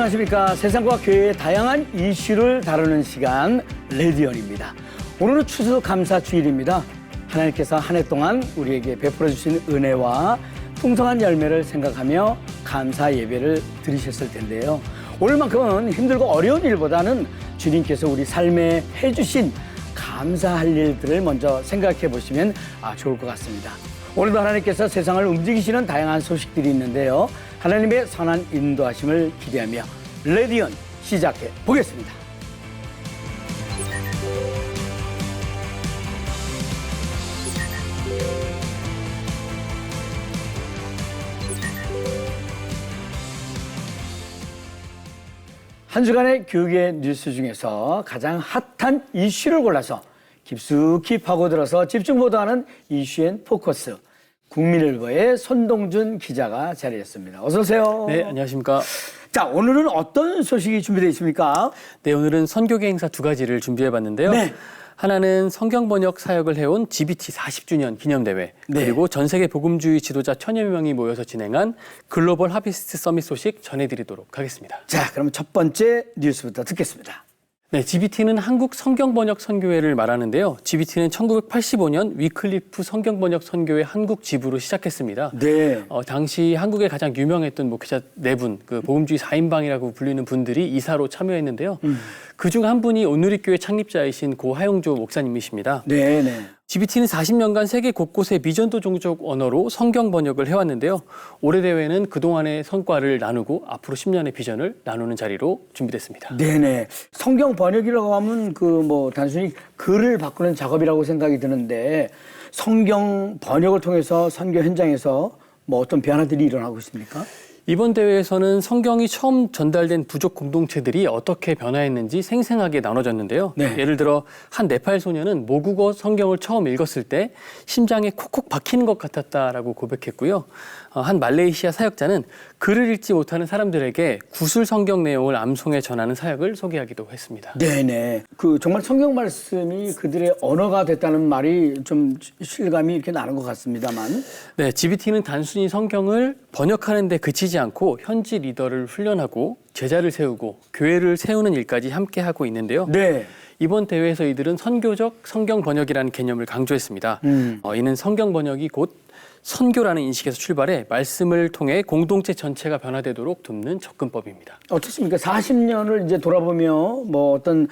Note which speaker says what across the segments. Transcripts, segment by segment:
Speaker 1: 안녕하십니까. 세상과 교회의 다양한 이슈를 다루는 시간 레디언입니다. 오늘은 추수감사주일입니다. 하나님께서 한 해 동안 우리에게 베풀어 주신 은혜와 풍성한 열매를 생각하며 감사 예배를 드리셨을 텐데요. 오늘만큼은 힘들고 어려운 일보다는 주님께서 우리 삶에 해주신 감사할 일들을 먼저 생각해 보시면 좋을 것 같습니다. 오늘도 하나님께서 세상을 움직이시는 다양한 소식들이 있는데요. 하나님의 선한 인도하심을 기대하며 레디언 시작해 보겠습니다. 한 주간의 교육의 뉴스 중에서 가장 핫한 이슈를 골라서 깊숙이 파고들어서 집중 보도하는 이슈앤 포커스. 국민일보의 손동준 기자가 자리했습니다. 어서 오세요.
Speaker 2: 네, 안녕하십니까.
Speaker 1: 자, 오늘은 어떤 소식이 준비되어 있습니까?
Speaker 2: 네, 오늘은 선교계 행사 두 가지를 준비해봤는데요.
Speaker 1: 네.
Speaker 2: 하나는 성경 번역 사역을 해온 GBT 40주년 기념대회,
Speaker 1: 네.
Speaker 2: 그리고 전 세계 복음주의 지도자 1000여 명이 모여서 진행한 글로벌 하비스트 서밋 소식 전해드리도록 하겠습니다.
Speaker 1: 자, 그럼 첫 번째 뉴스부터 듣겠습니다.
Speaker 2: 네, GBT는 한국 성경번역 선교회를 말하는데요. GBT는 1985년 위클리프 성경번역 선교회 한국 지부로 시작했습니다.
Speaker 1: 네.
Speaker 2: 당시 한국에 가장 유명했던 목회자 4분, 그 복음주의 4인방이라고 불리는 분들이 이사로 참여했는데요. 그중 한 분이 온누리교회 창립자이신 고 하용조 목사님이십니다.
Speaker 1: 네, 네.
Speaker 2: GBT는 40년간 세계 곳곳의 미전도 종족 언어로 성경 번역을 해왔는데요. 올해 대회는 그동안의 성과를 나누고 앞으로 10년의 비전을 나누는 자리로 준비됐습니다.
Speaker 1: 네네. 성경 번역이라고 하면 단순히 글을 바꾸는 작업이라고 생각이 드는데 성경 번역을 통해서 선교 현장에서 어떤 변화들이 일어나고 있습니까?
Speaker 2: 이번 대회에서는 성경이 처음 전달된 부족 공동체들이 어떻게 변화했는지 생생하게 나눠졌는데요.
Speaker 1: 네.
Speaker 2: 예를 들어 한 네팔 소녀는 모국어 성경을 처음 읽었을 때 심장에 콕콕 박히는 것 같았다라고 고백했고요. 한 말레이시아 사역자는 글을 읽지 못하는 사람들에게 구술 성경 내용을 암송해 전하는 사역을 소개하기도 했습니다.
Speaker 1: 네네. 정말 성경 말씀이 그들의 언어가 됐다는 말이 좀 실감이 이렇게 나는 것 같습니다만.
Speaker 2: 네, GBT는 단순히 성경을 번역하는 데 그치지 않고 현지 리더를 훈련하고 제자를 세우고 교회를 세우는 일까지 함께 하고 있는데요.
Speaker 1: 네.
Speaker 2: 이번 대회에서 이들은 선교적 성경 번역이라는 개념을 강조했습니다. 이는 성경 번역이 곧 선교라는 인식에서 출발해 말씀을 통해 공동체 전체가 변화되도록 돕는 접근법입니다.
Speaker 1: 어떻습니까? 40년을 이제 돌아보며 어떤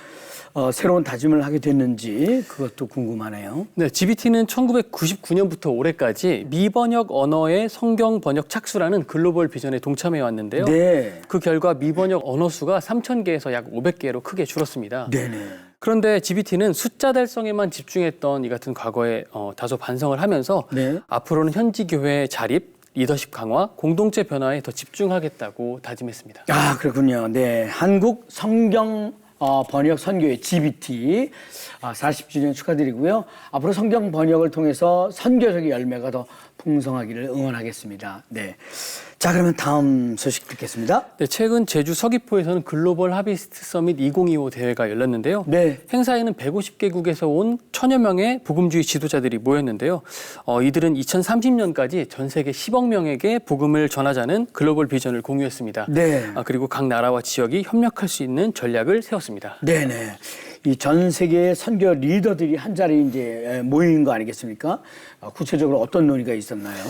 Speaker 1: 새로운 다짐을 하게 됐는지 그것도 궁금하네요.
Speaker 2: 네, GBT는 1999년부터 올해까지 미번역 언어의 성경 번역 착수라는 글로벌 비전에 동참해 왔는데요.
Speaker 1: 네.
Speaker 2: 그 결과 미번역 언어 수가 3,000개에서 약 500개로 크게 줄었습니다.
Speaker 1: 네네.
Speaker 2: 그런데 GBT는 숫자 달성에만 집중했던 이 같은 과거에 다소 반성을 하면서
Speaker 1: 네.
Speaker 2: 앞으로는 현지 교회의 자립, 리더십 강화, 공동체 변화에 더 집중하겠다고 다짐했습니다.
Speaker 1: 아, 그렇군요. 네. 한국 성경 번역 선교회 GBT 40주년 축하드리고요. 앞으로 성경 번역을 통해서 선교적인 열매가 더 풍성하기를 응원하겠습니다. 네. 자, 그러면 다음 소식 듣겠습니다.
Speaker 2: 네, 최근 제주 서귀포에서는 글로벌 하비스트 서밋 2025 대회가 열렸는데요.
Speaker 1: 네.
Speaker 2: 행사에는 150개국에서 온 1000여 명의 복음주의 지도자들이 모였는데요. 이들은 2030년까지 전 세계 10억 명에게 복음을 전하자는 글로벌 비전을 공유했습니다.
Speaker 1: 네.
Speaker 2: 그리고 각 나라와 지역이 협력할 수 있는 전략을 세웠습니다.
Speaker 1: 네네. 이 전 세계의 선교 리더들이 한 자리에 이제 모인 거 아니겠습니까? 구체적으로 어떤 논의가 있었나요?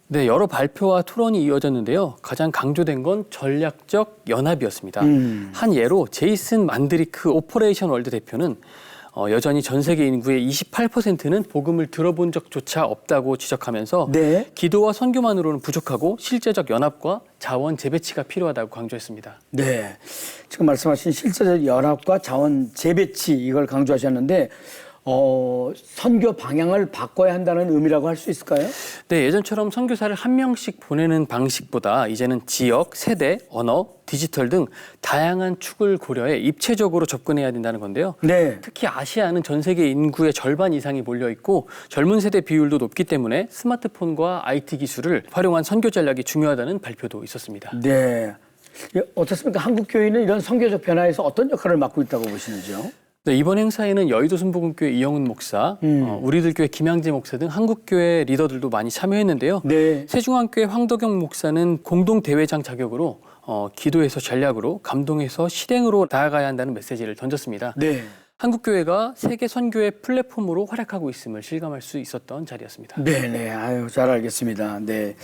Speaker 2: 네, 여러 발표와 토론이 이어졌는데요. 가장 강조된 건 전략적 연합이었습니다. 한 예로 제이슨 만드리크 오퍼레이션 월드 대표는 여전히 전 세계 인구의 28%는 복음을 들어본 적조차 없다고 지적하면서
Speaker 1: 네.
Speaker 2: 기도와 선교만으로는 부족하고 실제적 연합과 자원 재배치가 필요하다고 강조했습니다.
Speaker 1: 네. 지금 말씀하신 실제적 연합과 자원 재배치 이걸 강조하셨는데 선교 방향을 바꿔야 한다는 의미라고 할 수 있을까요?
Speaker 2: 네, 예전처럼 선교사를 한 명씩 보내는 방식보다 이제는 지역, 세대, 언어, 디지털 등 다양한 축을 고려해 입체적으로 접근해야 된다는 건데요.
Speaker 1: 네.
Speaker 2: 특히 아시아는 전 세계 인구의 절반 이상이 몰려 있고 젊은 세대 비율도 높기 때문에 스마트폰과 IT 기술을 활용한 선교 전략이 중요하다는 발표도 있었습니다.
Speaker 1: 네. 어떻습니까? 한국 교회는 이런 선교적 변화에서 어떤 역할을 맡고 있다고 보시는지요?
Speaker 2: 네, 이번 행사에는 여의도 순복음교회 이영훈 목사, 우리들 교회 김양재 목사 등 한국교회 리더들도 많이 참여했는데요.
Speaker 1: 네.
Speaker 2: 세중앙교회 황도경 목사는 공동대회장 자격으로 기도에서 전략으로, 감동에서 실행으로 나아가야 한다는 메시지를 던졌습니다.
Speaker 1: 네.
Speaker 2: 한국교회가 세계 선교의 플랫폼으로 활약하고 있음을 실감할 수 있었던 자리였습니다.
Speaker 1: 네네. 아유, 잘 알겠습니다. 네.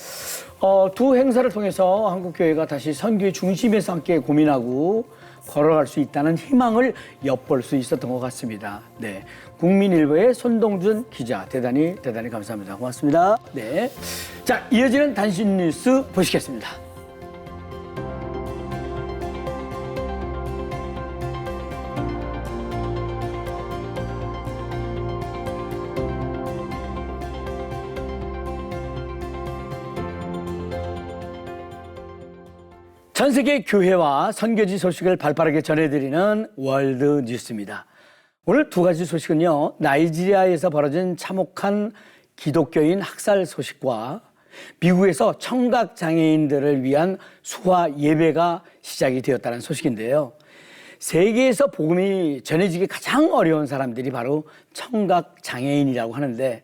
Speaker 1: 두 행사를 통해서 한국교회가 다시 선교의 중심에서 함께 고민하고 걸어갈 수 있다는 희망을 엿볼 수 있었던 것 같습니다. 네. 국민일보의 손동준 기자, 대단히 감사합니다. 고맙습니다. 네. 자, 이어지는 단신 뉴스 보시겠습니다. 전 세계 교회와 선교지 소식을 발빠르게 전해드리는 월드 뉴스입니다. 오늘 두 가지 소식은요, 나이지리아에서 벌어진 참혹한 기독교인 학살 소식과 미국에서 청각장애인들을 위한 수화 예배가 시작이 되었다는 소식인데요. 세계에서 복음이 전해지기 가장 어려운 사람들이 바로 청각장애인이라고 하는데,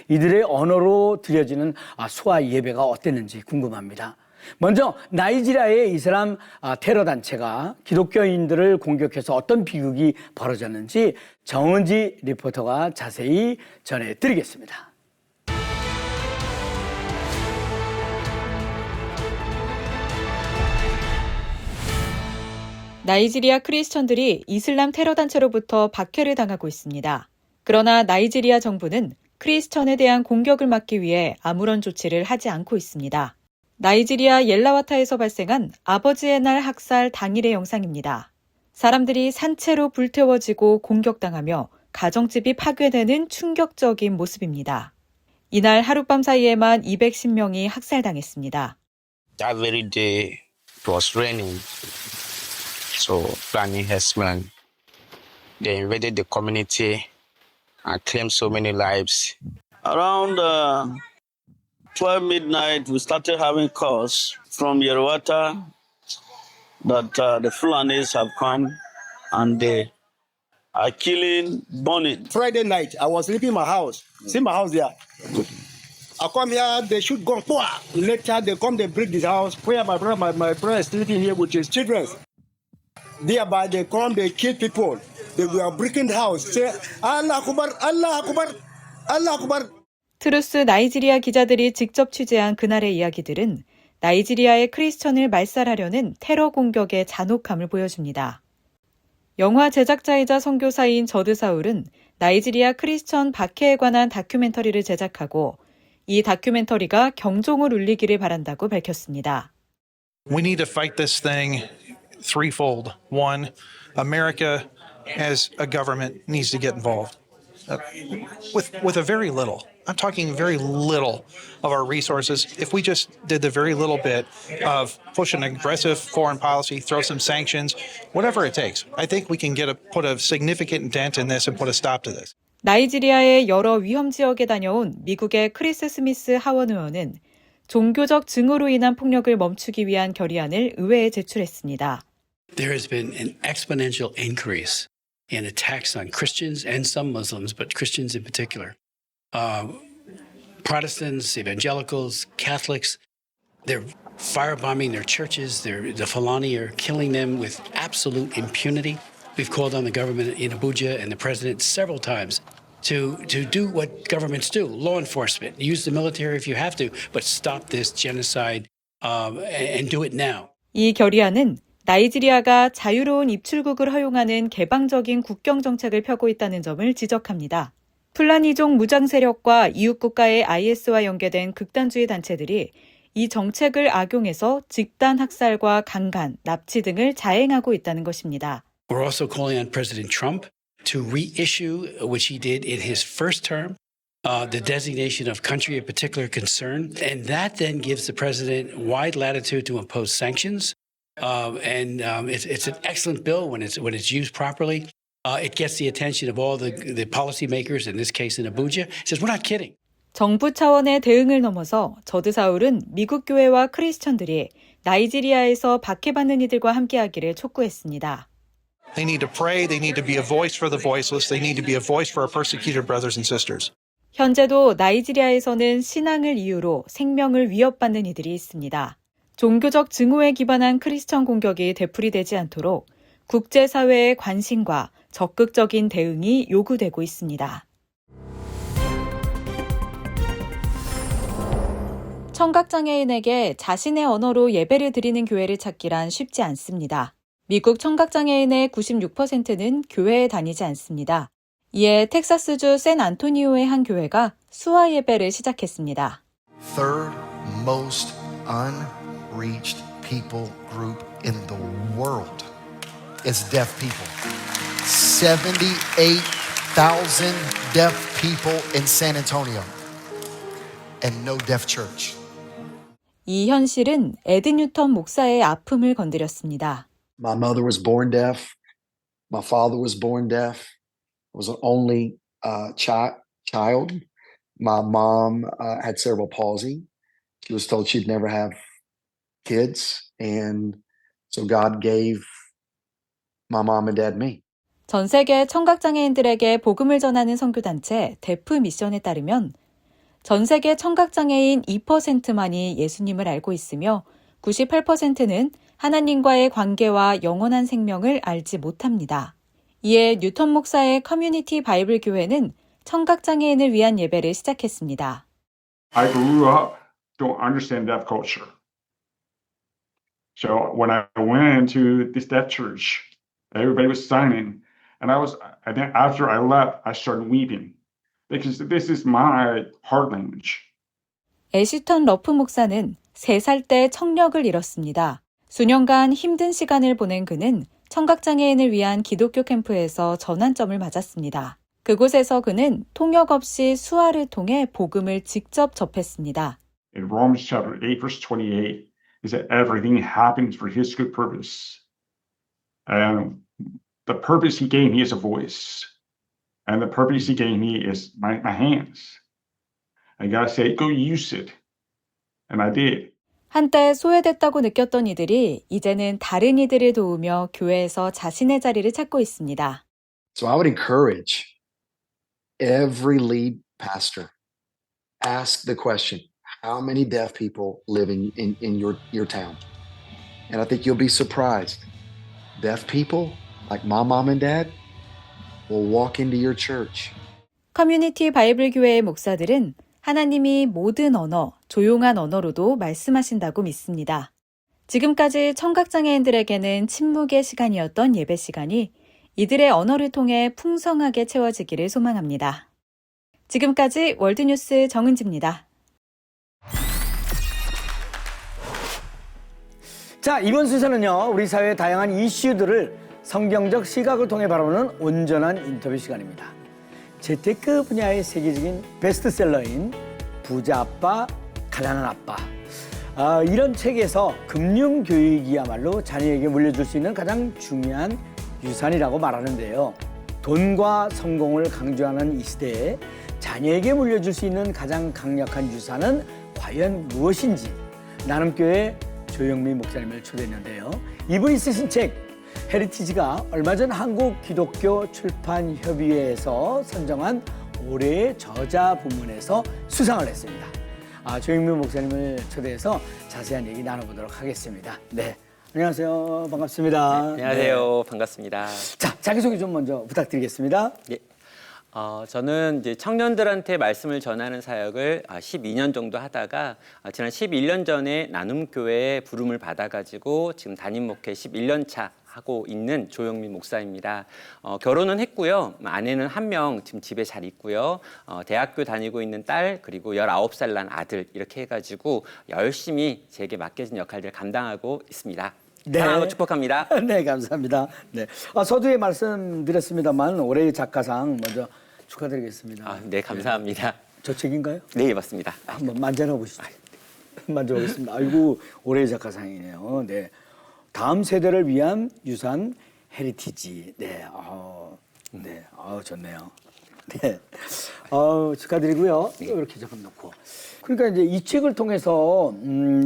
Speaker 1: 이들의 언어로 드려지는 수화 예배가 어땠는지 궁금합니다. 먼저 나이지리아의 이슬람 테러 단체가 기독교인들을 공격해서 어떤 비극이 벌어졌는지 정은지 리포터가 자세히 전해드리겠습니다.
Speaker 3: 나이지리아 크리스천들이 이슬람 테러 단체로부터 박해를 당하고 있습니다. 그러나 나이지리아 정부는 크리스천에 대한 공격을 막기 위해 아무런 조치를 하지 않고 있습니다. 나이지리아 옐라와타에서 발생한 아버지의 날 학살 당일의 영상입니다. 사람들이 산채로 불태워지고 공격당하며 가정집이 파괴되는 충격적인 모습입니다. 이날 하룻밤 사이에만 210명이 학살당했습니다.
Speaker 4: That very day it was raining, so Fulani herdsmen they invaded the community and claimed so many lives.
Speaker 5: Around 12 midnight, we started having calls from Yerwata that the Fulanis have come and they are killing, burning.
Speaker 6: Friday night, I was sleeping in my house. See my house there. I come here, they shoot gun. Later, they come, they break this house. Where my brother is sleeping here with his children. Thereby, they come, they kill people. They were breaking the house. Say, Allah Akbar, Allah Akbar, Allah Akbar.
Speaker 3: 트루스 나이지리아 기자들이 직접 취재한 그날의 이야기들은 나이지리아의 크리스천을 말살하려는 테러 공격의 잔혹함을 보여줍니다. 영화 제작자이자 선교사인 저드 사울은 나이지리아 크리스천 박해에 관한 다큐멘터리를 제작하고 이 다큐멘터리가 경종을 울리기를 바란다고 밝혔습니다.
Speaker 7: We need to fight this thing threefold. One, America as a government needs to get involved with a very little. I'm talking very little of our resources. If we just did the very little bit of push an aggressive foreign policy, throw some sanctions, whatever it takes, I think we can put a significant dent in this and put a stop to this.
Speaker 3: 나이지리아의 여러 위험 지역에 다녀온 미국의 크리스 스미스 하원 의원은 종교적 증오로 인한 폭력을 멈추기 위한 결의안을 의회에 제출했습니다.
Speaker 8: There has been an exponential increase in attacks on Christians and some Muslims, but Christians in particular. Protestants, evangelicals, Catholics, they're firebombing their churches. The Fulani are killing them with absolute impunity. We've called on the government in Abuja and the president several times to do what governments do, law enforcement. Use the military if you have to, but stop this genocide and do it now.
Speaker 3: 이 결의안은 나이지리아가 자유로운 입출국을 허용하는 개방적인 국경 정책을 펴고 있다는 점을 지적합니다. 풀라니족 무장 세력과 이웃 국가의 IS와 연계된 극단주의 단체들이 이 정책을 악용해서 집단 학살과 강간, 납치 등을 자행하고 있다는 것입니다.
Speaker 8: We're also calling on President Trump to reissue, which he did in his first term, the designation of country of particular concern. And that then gives the president wide latitude to impose sanctions. It's an excellent bill when it's used properly. It gets the attention of all the policymakers, in this case in Abuja. It says, we're not kidding.
Speaker 3: 정부 차원의 대응을 넘어서 저드 사울은 미국 교회와 크리스천들이 나이지리아에서 박해받는 이들과 함께하기를 촉구했습니다.
Speaker 7: They need to pray. They need to be a voice for the voiceless. They need to be a voice for our persecuted brothers and sisters.
Speaker 3: 현재도 나이지리아에서는 신앙을 이유로 생명을 위협받는 이들이 있습니다. 종교적 증오에 기반한 크리스천 공격이 되풀이되지 않도록 국제사회의 관심과 적극적인 대응이 요구되고 있습니다. 청각장애인에게 자신의 언어로 예배를 드리는 교회를 찾기란 쉽지 않습니다. 미국 청각장애인의 96%는 교회에 다니지 않습니다. 이에 텍사스주 샌안토니오의 한 교회가 수화 예배를 시작했습니다.
Speaker 9: Third most unreached people group in the world is deaf people. 78,000 deaf people in San Antonio and no deaf church.
Speaker 3: 이 현실은 에드 뉴턴 목사의 아픔을 건드렸습니다.
Speaker 9: My mother was born deaf. My father was born deaf. I was an only child. My mom had cerebral palsy. She was told she'd never have kids. And so God gave my mom and dad me.
Speaker 3: 전 세계 청각장애인들에게 복음을 전하는 선교단체 데프 미션에 따르면 전 세계 청각장애인 2%만이 예수님을 알고 있으며 98%는 하나님과의 관계와 영원한 생명을 알지 못합니다. 이에 뉴턴 목사의 커뮤니티 바이블 교회는 청각장애인을 위한 예배를 시작했습니다.
Speaker 10: I grew up don't understand deaf culture. So when I went into this deaf church, everybody was signing, and then after I left, I started weeping because this is my heart language.
Speaker 3: 애시턴 러프 목사는 3살 때 청력을 잃었습니다. 수년간 힘든 시간을 보낸 그는 청각장애인을 위한 기독교 캠프에서 전환점을 맞았습니다. 그곳에서 그는 통역 없이 수화를 통해 복음을 직접 접했습니다.
Speaker 10: In Romans chapter 8, verse 28, is that everything happens for his good purpose. And the purpose he gave me is a voice. And the purpose he gave me is my hands. I gotta say, go use it. And I did.
Speaker 3: 한때 소외됐다고 느꼈던 이들이 이제는 다른 이들을 도우며 교회에서 자신의 자리를 찾고 있습니다.
Speaker 9: So I would encourage every lead pastor, ask the question, how many deaf people live in your town? And I think you'll be surprised. Deaf people, like my mom and dad, will walk into your church.
Speaker 3: 커뮤니티 바이블 교회의 목사들은 하나님이 모든 언어, 조용한 언어로도 말씀하신다고 믿습니다. 지금까지 청각장애인들에게는 침묵의 시간이었던 예배 시간이 이들의 언어를 통해 풍성하게 채워지기를 소망합니다. 지금까지 월드뉴스 정은지입니다.
Speaker 1: 자, 이번 순서는요, 우리 사회의 다양한 이슈들을 성경적 시각을 통해 바라보는 온전한 인터뷰 시간입니다. 재테크 분야의 세계적인 베스트셀러인 부자 아빠, 가난한 아빠. 이런 책에서 금융교육이야말로 자녀에게 물려줄 수 있는 가장 중요한 유산이라고 말하는데요. 돈과 성공을 강조하는 이 시대에 자녀에게 물려줄 수 있는 가장 강력한 유산은 과연 무엇인지 나눔교회 조영미 목사님을 초대했는데요. 이분이 쓰신 책 헤리티지가 얼마 전 한국기독교출판협의회에서 선정한 올해의 저자 부문에서 수상을 했습니다. 조영미 목사님을 초대해서 자세한 얘기 나눠보도록 하겠습니다. 네, 안녕하세요. 반갑습니다.
Speaker 11: 네, 안녕하세요.
Speaker 1: 네.
Speaker 11: 반갑습니다.
Speaker 1: 자, 자기소개 좀 먼저 부탁드리겠습니다.
Speaker 11: 예. 저는 이제 청년들한테 말씀을 전하는 사역을 12년 정도 하다가 지난 11년 전에 나눔교회에 부름을 받아가지고 지금 담임 목회 11년 차 하고 있는 조영민 목사입니다. 결혼은 했고요. 아내는 1명 지금 집에 잘 있고요. 대학교 다니고 있는 딸 그리고 19살 난 아들 이렇게 해가지고 열심히 제게 맡겨진 역할들을 감당하고 있습니다.
Speaker 1: 네.
Speaker 11: 사랑하고 축복합니다.
Speaker 1: 네, 감사합니다. 네, 서두에 말씀드렸습니다만 올해의 작가상 먼저 축하드리겠습니다.
Speaker 11: 네, 감사합니다.
Speaker 1: 저 책인가요?
Speaker 11: 네, 맞습니다.
Speaker 1: 한번 만져나 보시죠. 만져보겠습니다. 아이고, 올해의 작가상이네요. 네, 다음 세대를 위한 유산 헤리티지. 네, 네, 좋네요. 네, 축하드리고요. 이렇게 적어놓고. 그러니까 이제 이 책을 통해서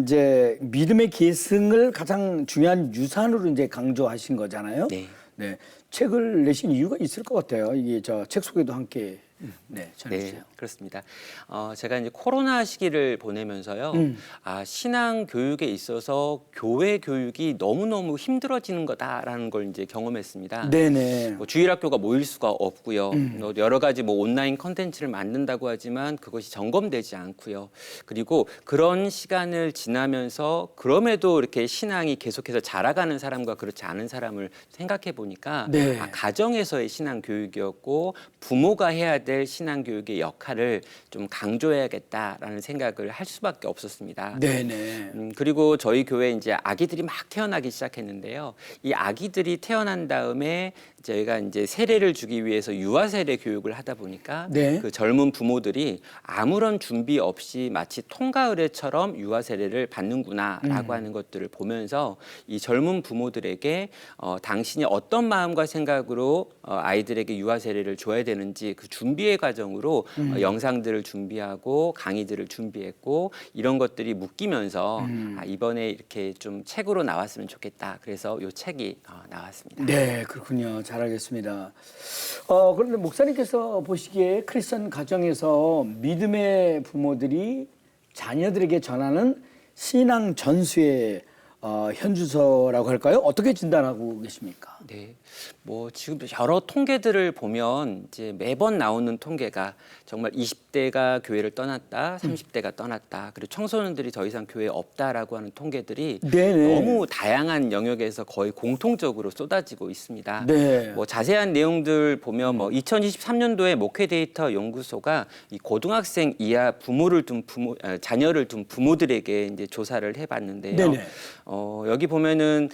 Speaker 1: 이제 믿음의 계승을 가장 중요한 유산으로 이제 강조하신 거잖아요.
Speaker 11: 네.
Speaker 1: 네, 책을 내신 이유가 있을 것 같아요. 이게 저 책 소개도 함께 전해주세요.
Speaker 11: 네, 그렇습니다. 제가 이제 코로나 시기를 보내면서요. 신앙 교육에 있어서 교회 교육이 너무너무 힘들어지는 거다라는 걸 이제 경험했습니다.
Speaker 1: 네네.
Speaker 11: 뭐 주일학교가 모일 수가 없고요. 또 여러 가지 뭐 온라인 컨텐츠를 만든다고 하지만 그것이 점검되지 않고요. 그리고 그런 시간을 지나면서 그럼에도 이렇게 신앙이 계속해서 자라가는 사람과 그렇지 않은 사람을 생각해 보니까
Speaker 1: 네.
Speaker 11: 가정에서의 신앙 교육이었고 부모가 해야 될 신앙 교육의 역할을 좀 강조해야겠다라는 생각을 할 수밖에 없었습니다.
Speaker 1: 네네.
Speaker 11: 그리고 저희 교회에 이제 아기들이 막 태어나기 시작했는데요. 이 아기들이 태어난 다음에 저희가 이제 세례를 주기 위해서 유아 세례 교육을 하다 보니까
Speaker 1: 네.
Speaker 11: 그 젊은 부모들이 아무런 준비 없이 마치 통가 의례처럼 유아 세례를 받는구나라고 하는 것들을 보면서 이 젊은 부모들에게 당신이 어떤 마음과 생각으로 아이들에게 유아 세례를 줘야 되는지 그 준비의 과정으로 영상들을 준비하고 강의들을 준비했고 이런 것들이 묶이면서 이번에 이렇게 좀 책으로 나왔으면 좋겠다. 그래서 이 책이 나왔습니다.
Speaker 1: 네, 그렇군요. 잘 알겠습니다. 그런데 목사님께서 보시기에 크리스천 가정에서 믿음의 부모들이 자녀들에게 전하는 신앙 전수의 현주소라고 할까요? 어떻게 진단하고 계십니까?
Speaker 11: 네, 뭐 지금 여러 통계들을 보면 이제 매번 나오는 통계가 정말 20대가 교회를 떠났다, 30대가 떠났다, 그리고 청소년들이 더 이상 교회에 없다라고 하는 통계들이
Speaker 1: 네네.
Speaker 11: 너무 다양한 영역에서 거의 공통적으로 쏟아지고 있습니다.
Speaker 1: 네.
Speaker 11: 뭐 자세한 내용들 보면 뭐 2023년도에 목회 데이터 연구소가 이 고등학생 이하 자녀를 둔 부모들에게 이제 조사를 해봤는데요.
Speaker 1: 네네.
Speaker 11: 여기 보면은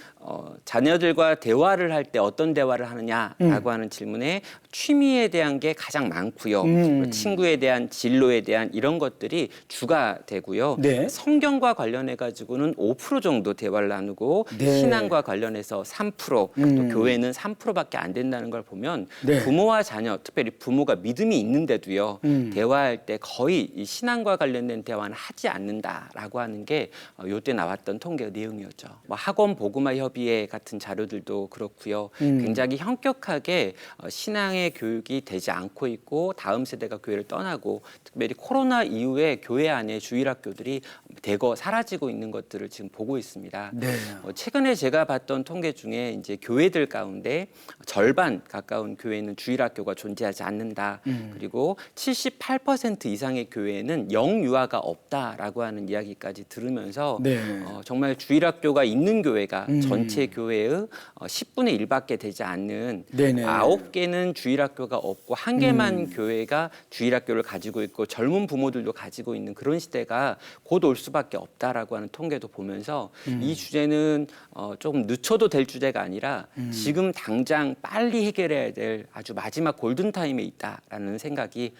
Speaker 11: 자녀들과 대화를 할 때 어떤 대화를 하느냐라고 하는 질문에 취미에 대한 게 가장 많고요. 그리고 친구에 대한 진로에 대한 이런 것들이 주가 되고요.
Speaker 1: 네.
Speaker 11: 성경과 관련해 가지고는 5% 정도 대화를 나누고
Speaker 1: 네.
Speaker 11: 신앙과 관련해서 3%, 또 교회는 3%밖에 안 된다는 걸 보면
Speaker 1: 네.
Speaker 11: 부모와 자녀, 특별히 부모가 믿음이 있는데도요. 대화할 때 거의 이 신앙과 관련된 대화는 하지 않는다라고 하는 게 요때 나왔던 통계 내용이었죠. 뭐 학원 복음화 협의회 같은 자료들도 그렇고요. 굉장히 현격하게 신앙의 교육이 되지 않고 있고 다음 세대가 교회를 떠나고 특별히 코로나 이후에 교회 안에 주일학교들이 대거 사라지고 있는 것들을 지금 보고 있습니다.
Speaker 1: 네.
Speaker 11: 최근에 제가 봤던 통계 중에 이제 교회들 가운데 절반 가까운 교회는 주일학교가 존재하지 않는다. 그리고 78% 이상의 교회에는 영유아가 없다라고 하는 이야기까지 들으면서
Speaker 1: 네.
Speaker 11: 정말 주일학교가 있는 교회가 전체 교회의 10분의 1밖에 되지 않는
Speaker 1: 네네.
Speaker 11: 9개는 주일학교가 없고 1개만 교회가 주일학교를 가지고 있고 젊은 부모들도 가지고 있는 그런 시대가 곧 올 수밖에 없다라고 하는 통계도 보면서 이 주제는 조금 늦춰도 될 주제가 아니라 지금 당장 빨리 해결해야 될 아주 마지막 골든타임에 있다라는 생각이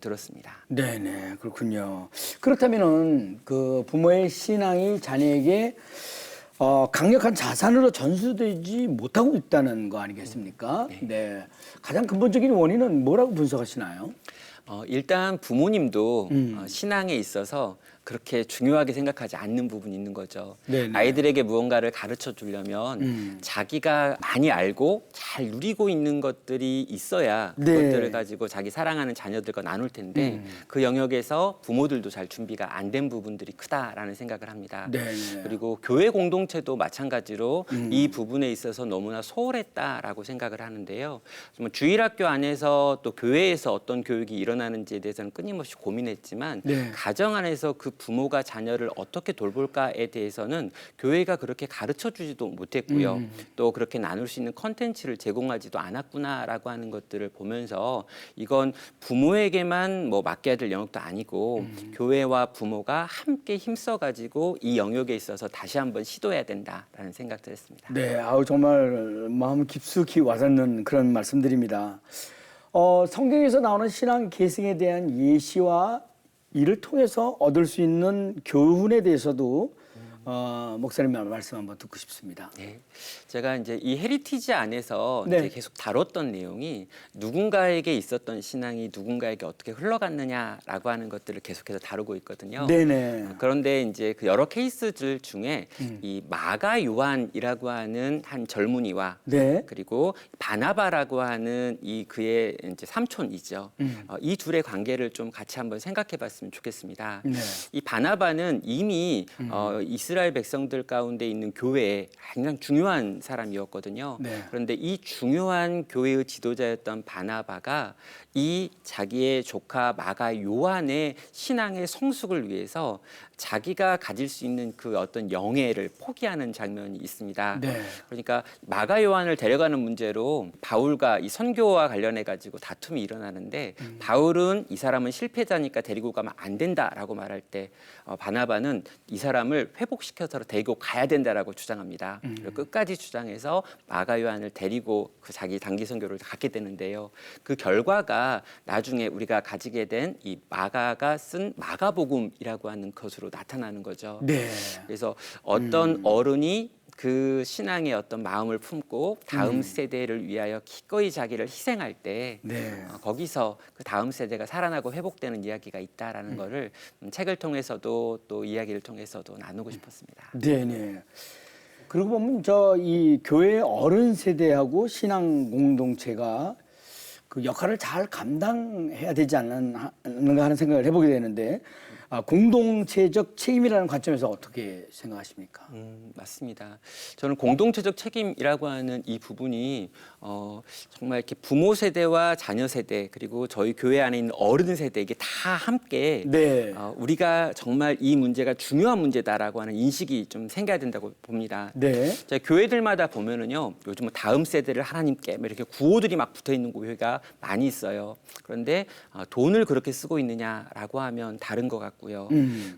Speaker 11: 들었습니다.
Speaker 1: 네네, 그렇군요. 그렇다면은 그 부모의 신앙이 자녀에게 강력한 자산으로 전수되지 못하고 있다는 거 아니겠습니까? 네. 가장 근본적인 원인은 뭐라고 분석하시나요?
Speaker 11: 일단 부모님도 신앙에 있어서 그렇게 중요하게 생각하지 않는 부분이 있는 거죠.
Speaker 1: 네네.
Speaker 11: 아이들에게 무언가를 가르쳐 주려면 자기가 많이 알고 잘 누리고 있는 것들이 있어야
Speaker 1: 네.
Speaker 11: 그것들을 가지고 자기 사랑하는 자녀들과 나눌 텐데 그 영역에서 부모들도 잘 준비가 안 된 부분들이 크다라는 생각을 합니다.
Speaker 1: 네네.
Speaker 11: 그리고 교회 공동체도 마찬가지로 이 부분에 있어서 너무나 소홀했다라고 생각을 하는데요. 정말 주일학교 안에서 또 교회에서 어떤 교육이 일어나는지에 대해서는 끊임없이 고민했지만
Speaker 1: 네.
Speaker 11: 가정 안에서 그 부모가 자녀를 어떻게 돌볼까에 대해서는 교회가 그렇게 가르쳐 주지도 못했고요. 또 그렇게 나눌 수 있는 컨텐츠를 제공하지도 않았구나라고 하는 것들을 보면서 이건 부모에게만 뭐 맡겨야 될 영역도 아니고 교회와 부모가 함께 힘써가지고 이 영역에 있어서 다시 한번 시도해야 된다라는 생각도 했습니다.
Speaker 1: 네, 정말 마음 깊숙이 와닿는 그런 말씀드립니다. 성경에서 나오는 신앙 계승에 대한 예시와 이를 통해서 얻을 수 있는 교훈에 대해서도 목사님 말씀 한번 듣고 싶습니다.
Speaker 11: 네. 제가 이제 이 헤리티지 안에서
Speaker 1: 네.
Speaker 11: 이제 계속 다뤘던 내용이 누군가에게 있었던 신앙이 누군가에게 어떻게 흘러갔느냐라고 하는 것들을 계속해서 다루고 있거든요.
Speaker 1: 네네.
Speaker 11: 그런데 이제 그 여러 케이스들 중에 이 마가 요한이라고 하는 한 젊은이와
Speaker 1: 네.
Speaker 11: 그리고 바나바라고 하는 이 그의 이제 삼촌이죠. 이 둘의 관계를 좀 같이 한번 생각해봤으면 좋겠습니다.
Speaker 1: 네.
Speaker 11: 이 바나바는 이미 이스라엘 백성들 가운데 있는 교회에 굉장히 중요한 사람이었거든요.
Speaker 1: 네.
Speaker 11: 그런데 이 중요한 교회의 지도자였던 바나바가 이 자기의 조카 마가 요한의 신앙의 성숙을 위해서 자기가 가질 수 있는 그 어떤 영예를 포기하는 장면이 있습니다.
Speaker 1: 네.
Speaker 11: 그러니까 마가 요한을 데려가는 문제로 바울과 이 선교와 관련해 가지고 다툼이 일어나는데 바울은 이 사람은 실패자니까 데리고 가면 안 된다라고 말할 때 바나바는 이 사람을 회복시켜서 데리고 가야 된다라고 주장합니다. 그리고 끝까지 주장해서 마가 요한을 데리고 그 자기 단기 선교를 갖게 되는데요. 그 결과가 나중에 우리가 가지게 된 이 마가가 쓴 마가복음이라고 하는 것으로 나타나는 거죠.
Speaker 1: 네.
Speaker 11: 그래서 어떤 어른이 그 신앙의 어떤 마음을 품고 다음 세대를 위하여 기꺼이 자기를 희생할 때
Speaker 1: 네.
Speaker 11: 거기서 그 다음 세대가 살아나고 회복되는 이야기가 있다라는 거를 책을 통해서도 또 이야기를 통해서도 나누고 싶었습니다.
Speaker 1: 네네. 그리고 보면 이 교회 어른 세대하고 신앙 공동체가 그 역할을 잘 감당해야 되지 않는가 하는 생각을 해보게 되는데 공동체적 책임이라는 관점에서 어떻게 생각하십니까?
Speaker 11: 맞습니다. 저는 공동체적 책임이라고 하는 이 부분이 정말 이렇게 부모 세대와 자녀 세대 그리고 저희 교회 안에 있는 어른 세대 이게 다 함께
Speaker 1: 네.
Speaker 11: 우리가 정말 이 문제가 중요한 문제다라고 하는 인식이 좀 생겨야 된다고 봅니다.
Speaker 1: 네.
Speaker 11: 자, 교회들마다 보면은요, 요즘 은 다음 세대를 하나님께 이렇게 구호들이 막 붙어 있는 교회가 많이 있어요. 그런데 돈을 그렇게 쓰고 있느냐라고 하면 다른 것 같고요.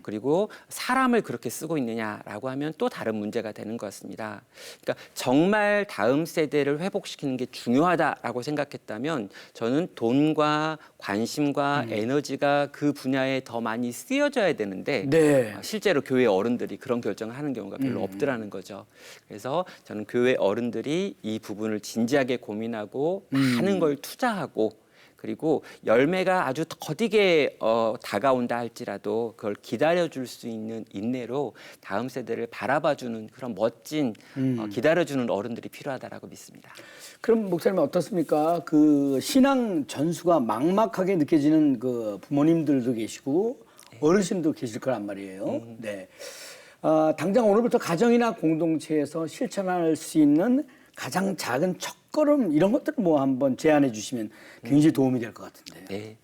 Speaker 11: 그리고 사람을 그렇게 쓰고 있느냐라고 하면 또 다른 문제가 되는 것 같습니다. 그러니까 정말 다음 세대를 회복시키는 게 중요하다라고 생각했다면 저는 돈과 관심과 에너지가 그 분야에 더 많이 쓰여져야 되는데
Speaker 1: 네.
Speaker 11: 실제로 교회 어른들이 그런 결정을 하는 경우가 별로 없더라는 거죠. 그래서 저는 교회 어른들이 이 부분을 진지하게 고민하고 많은 걸 투자하고 그리고 열매가 아주 더디게 다가온다 할지라도 그걸 기다려줄 수 있는 인내로 다음 세대를 바라봐주는 그런 멋진 기다려주는 어른들이 필요하다라고 믿습니다.
Speaker 1: 그럼 목사님 어떻습니까? 그 신앙 전수가 막막하게 느껴지는 그 부모님들도 계시고 어르신도 계실 거란 말이에요. 네. 당장 오늘부터 가정이나 공동체에서 실천할 수 있는 가장 작은 첫걸음 이런 것들 뭐 한번 제안해 주시면 굉장히 도움이 될 것 같은데.
Speaker 11: 네.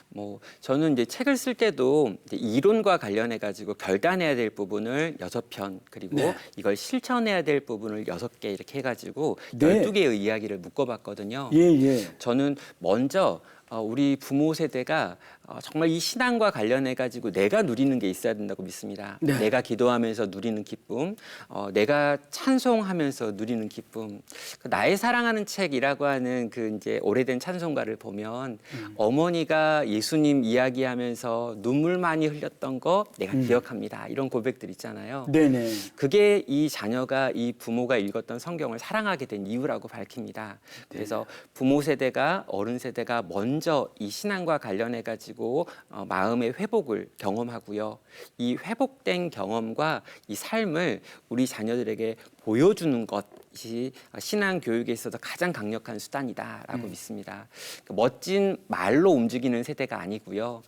Speaker 11: 뭐 저는 이제 책을 쓸 때도 이제 이론과 관련해 가지고 결단해야 될 부분을 6편 그리고
Speaker 1: 네.
Speaker 11: 이걸 실천해야 될 부분을 6개 이렇게 해 가지고
Speaker 1: 네.
Speaker 11: 12개의 이야기를 묶어 봤거든요.
Speaker 1: 예, 예.
Speaker 11: 저는 먼저 우리 부모 세대가 정말 이 신앙과 관련해 가지고 내가 누리는 게 있어야 된다고 믿습니다.
Speaker 1: 네.
Speaker 11: 내가 기도하면서 누리는 기쁨, 내가 찬송하면서 누리는 기쁨. 그 나의 사랑하는 책이라고 하는 그 이제 오래된 찬송가를 보면 어머니가 예수님 이야기하면서 눈물 많이 흘렸던 거 내가 기억합니다. 이런 고백들 있잖아요.
Speaker 1: 네네.
Speaker 11: 그게 이 자녀가 이 부모가 읽었던 성경을 사랑하게 된 이유라고 밝힙니다. 그래서 부모 세대가 어른 세대가 먼저 이 신앙과 관련해 가지고 마음의 회복을 경험하고요. 이 회복된 경험과 이 삶을 우리 자녀들에게 보여주는 것이 신앙 교육에 있어서 가장 강력한 수단이다라고 믿습니다. 멋진 말로 움직이는 세대가 아니고요.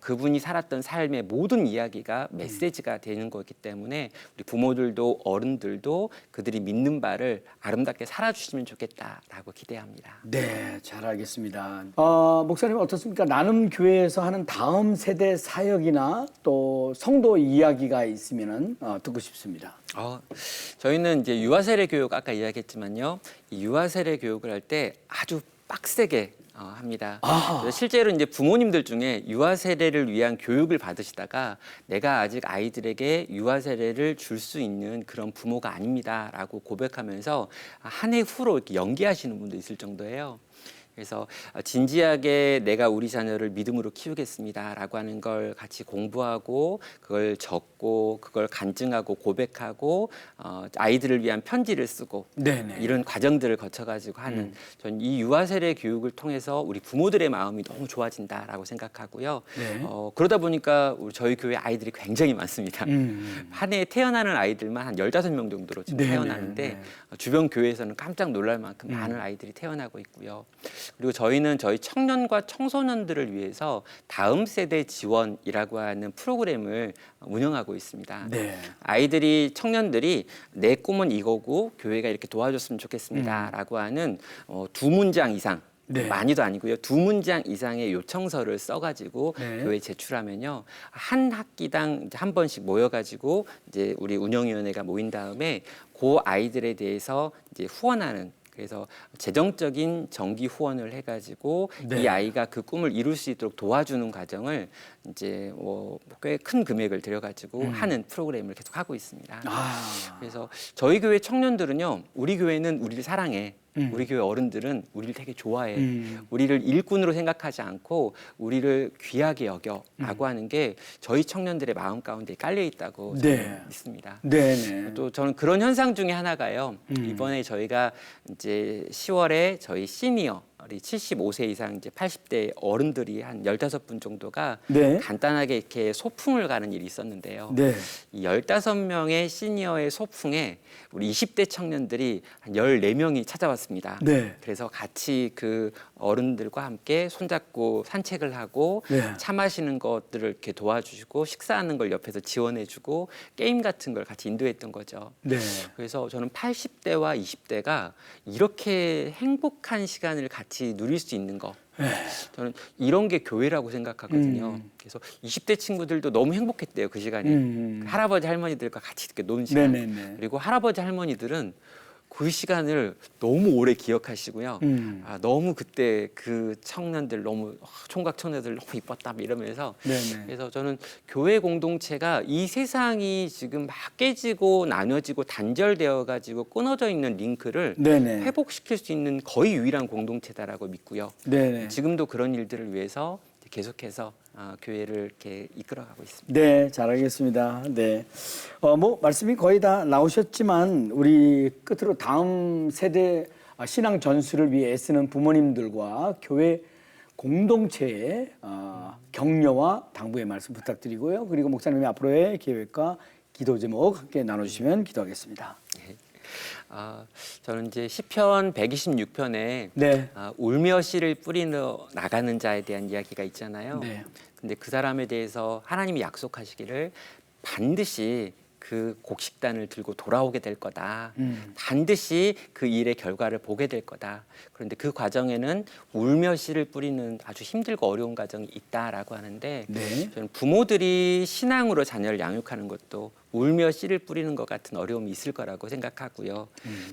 Speaker 11: 그분이 살았던 삶의 모든 이야기가 메시지가 되는 거기 때문에 우리 부모들도 어른들도 그들이 믿는 바를 아름답게 살아주시면 좋겠다라고 기대합니다.
Speaker 1: 네, 잘 알겠습니다. 목사님 어떻습니까? 나눔 교회에서 하는 다음 세대 사역이나 또 성도 이야기가 있으면은 듣고 싶습니다.
Speaker 11: 저희는 이제 유아 세례 교육 아까 이야기했지만요. 이 유아 세례 교육을 할 때 아주 빡세게 합니다. 그래서 실제로 이제 부모님들 중에 유아 세례를 위한 교육을 받으시다가 내가 아직 아이들에게 유아 세례를 줄 수 있는 그런 부모가 아닙니다라고 고백하면서 한 해 후로 이렇게 연기하시는 분도 있을 정도예요. 그래서 진지하게 내가 우리 자녀를 믿음으로 키우겠습니다라고 하는 걸 같이 공부하고 그걸 적고 그걸 간증하고 고백하고 아이들을 위한 편지를 쓰고
Speaker 1: 네네.
Speaker 11: 이런 과정들을 거쳐가지고 하는 전 이 유아 세례 교육을 통해서 우리 부모들의 마음이 너무 좋아진다라고 생각하고요.
Speaker 1: 네.
Speaker 11: 그러다 보니까 저희 교회 아이들이 굉장히 많습니다. 한 해에 태어나는 아이들만 한 15명 정도로 지금
Speaker 1: 네네.
Speaker 11: 태어나는데 주변 교회에서는 깜짝 놀랄 만큼 많은 아이들이 태어나고 있고요. 그리고 저희는 저희 청년과 청소년들을 위해서 다음 세대 지원이라고 하는 프로그램을 운영하고 있습니다.
Speaker 1: 네.
Speaker 11: 아이들이 청년들이 내 꿈은 이거고 교회가 이렇게 도와줬으면 좋겠습니다라고 하는 2문장 이상
Speaker 1: 네.
Speaker 11: 많이도 아니고요. 2문장 이상의 요청서를 써가지고
Speaker 1: 네.
Speaker 11: 교회에 제출하면요. 한 학기당 이제 한 번씩 모여가지고 이제 우리 운영위원회가 모인 다음에 그 아이들에 대해서 이제 후원하는 그래서 재정적인 정기 후원을 해가지고
Speaker 1: 네.
Speaker 11: 이 아이가 그 꿈을 이룰 수 있도록 도와주는 과정을 이제 꽤 큰 금액을 들여가지고 하는 프로그램을 계속 하고 있습니다. 그래서 저희 교회 청년들은요, 우리 교회는 우리를 사랑해. 우리 교회 어른들은 우리를 되게 좋아해. 우리를 일꾼으로 생각하지 않고 우리를 귀하게 여겨라고 하는 게 저희 청년들의 마음 가운데 깔려 있다고
Speaker 1: 네.
Speaker 11: 저는 믿습니다.
Speaker 1: 네네.
Speaker 11: 또 저는 그런 현상 중에 하나가요. 이번에 저희가 이제 10월에 저희 시니어 우리 75세 이상 이제 80대 어른들이 한 15분 정도가
Speaker 1: 네.
Speaker 11: 간단하게 이렇게 소풍을 가는 일이 있었는데요.
Speaker 1: 네.
Speaker 11: 이 15명의 시니어의 소풍에 우리 20대 청년들이 한 14명이 찾아왔습니다.
Speaker 1: 네.
Speaker 11: 그래서 같이 그 어른들과 함께 손잡고 산책을 하고
Speaker 1: 네.
Speaker 11: 차 마시는 것들을 이렇게 도와주시고 식사하는 걸 옆에서 지원해주고 게임 같은 걸 같이 인도했던 거죠.
Speaker 1: 네.
Speaker 11: 그래서 저는 80대와 20대가 이렇게 행복한 시간을 같이 누릴 수 있는 거 저는 이런 게 교회라고 생각하거든요. 그래서 20대 친구들도 너무 행복했대요. 그 시간이. 할아버지 할머니들과 같이 이렇게 노는 시간.
Speaker 1: 네네네.
Speaker 11: 그리고 할아버지 할머니들은 그 시간을 너무 오래 기억하시고요. 너무 그때 그 청년들 너무 총각 청년들 너무 이뻤다 이러면서
Speaker 1: 네네.
Speaker 11: 그래서 저는 교회 공동체가 이 세상이 지금 막 깨지고 나눠지고 단절되어 가지고 끊어져 있는 링크를
Speaker 1: 네네.
Speaker 11: 회복시킬 수 있는 거의 유일한 공동체다라고 믿고요.
Speaker 1: 네네.
Speaker 11: 지금도 그런 일들을 위해서 계속해서 교회를 이렇게 이끌어가고 있습니다.
Speaker 1: 네, 잘 알겠습니다. 네. 뭐, 말씀이 거의 다 나오셨지만, 우리 끝으로 다음 세대 신앙 전수를 위해 애쓰는 부모님들과 교회 공동체의 격려와 당부의 말씀 부탁드리고요. 그리고 목사님의 앞으로의 계획과 기도 제목 함께 나눠주시면 기도하겠습니다.
Speaker 11: 저는 이제 시편 126편에
Speaker 1: 네.
Speaker 11: 울며 씨를 뿌리러 나가는 자에 대한 이야기가 있잖아요.
Speaker 1: 네.
Speaker 11: 근데 그 사람에 대해서 하나님이 약속하시기를 반드시 그 곡식단을 들고 돌아오게 될 거다. 반드시 그 일의 결과를 보게 될 거다. 그런데 그 과정에는 울며 씨를 뿌리는 아주 힘들고 어려운 과정이 있다라고 하는데
Speaker 1: 네.
Speaker 11: 저는 부모들이 신앙으로 자녀를 양육하는 것도 울며 씨를 뿌리는 것 같은 어려움이 있을 거라고 생각하고요.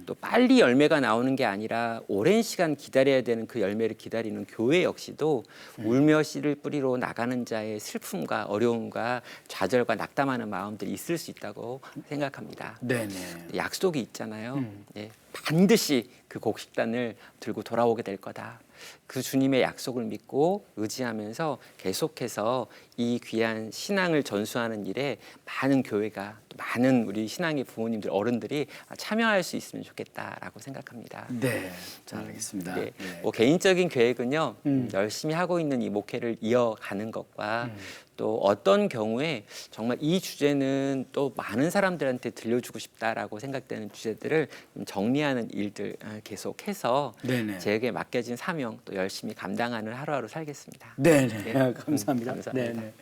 Speaker 11: 또 빨리 열매가 나오는 게 아니라 오랜 시간 기다려야 되는 그 열매를 기다리는 교회 역시도 울며 씨를 뿌리러 나가는 자의 슬픔과 어려움과 좌절과 낙담하는 마음들이 있을 수 있다고 생각합니다.
Speaker 1: 네네.
Speaker 11: 약속이 있잖아요. 예, 반드시 그 곡식단을 들고 돌아오게 될 거다. 그 주님의 약속을 믿고 의지하면서 계속해서 이 귀한 신앙을 전수하는 일에 많은 교회가 또 많은 우리 신앙의 부모님들 어른들이 참여할 수 있으면 좋겠다라고 생각합니다.
Speaker 1: 네, 잘 알겠습니다.
Speaker 11: 네.
Speaker 1: 네.
Speaker 11: 뭐 개인적인 계획은요. 열심히 하고 있는 이 목회를 이어가는 것과 또 어떤 경우에 정말 이 주제는 또 많은 사람들한테 들려주고 싶다라고 생각되는 주제들을 정리하는 일들 계속해서
Speaker 1: 네네.
Speaker 11: 제게 맡겨진 사명 또 열심히 감당하는 하루하루 살겠습니다.
Speaker 1: 네네.
Speaker 11: 네.
Speaker 1: 감사합니다.
Speaker 11: 감사합니다.
Speaker 1: 네네.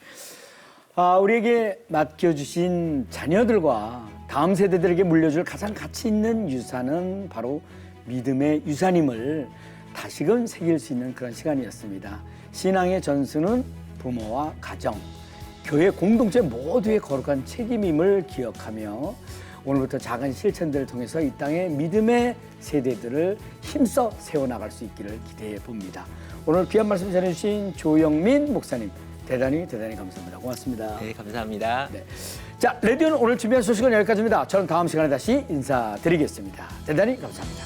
Speaker 1: 우리에게 맡겨주신 자녀들과 다음 세대들에게 물려줄 가장 가치 있는 유산은 바로 믿음의 유산임을 다시금 새길 수 있는 그런 시간이었습니다. 신앙의 전수는 부모와 가정, 교회 공동체 모두의 거룩한 책임임을 기억하며 오늘부터 작은 실천들을 통해서 이 땅의 믿음의 세대들을 힘써 세워나갈 수 있기를 기대해 봅니다. 오늘 귀한 말씀 전해주신 조영민 목사님 대단히 감사합니다. 고맙습니다.
Speaker 11: 네, 감사합니다.
Speaker 1: 네. 자, 레디오는 오늘 준비한 소식은 여기까지입니다. 저는 다음 시간에 다시 인사드리겠습니다. 대단히 감사합니다.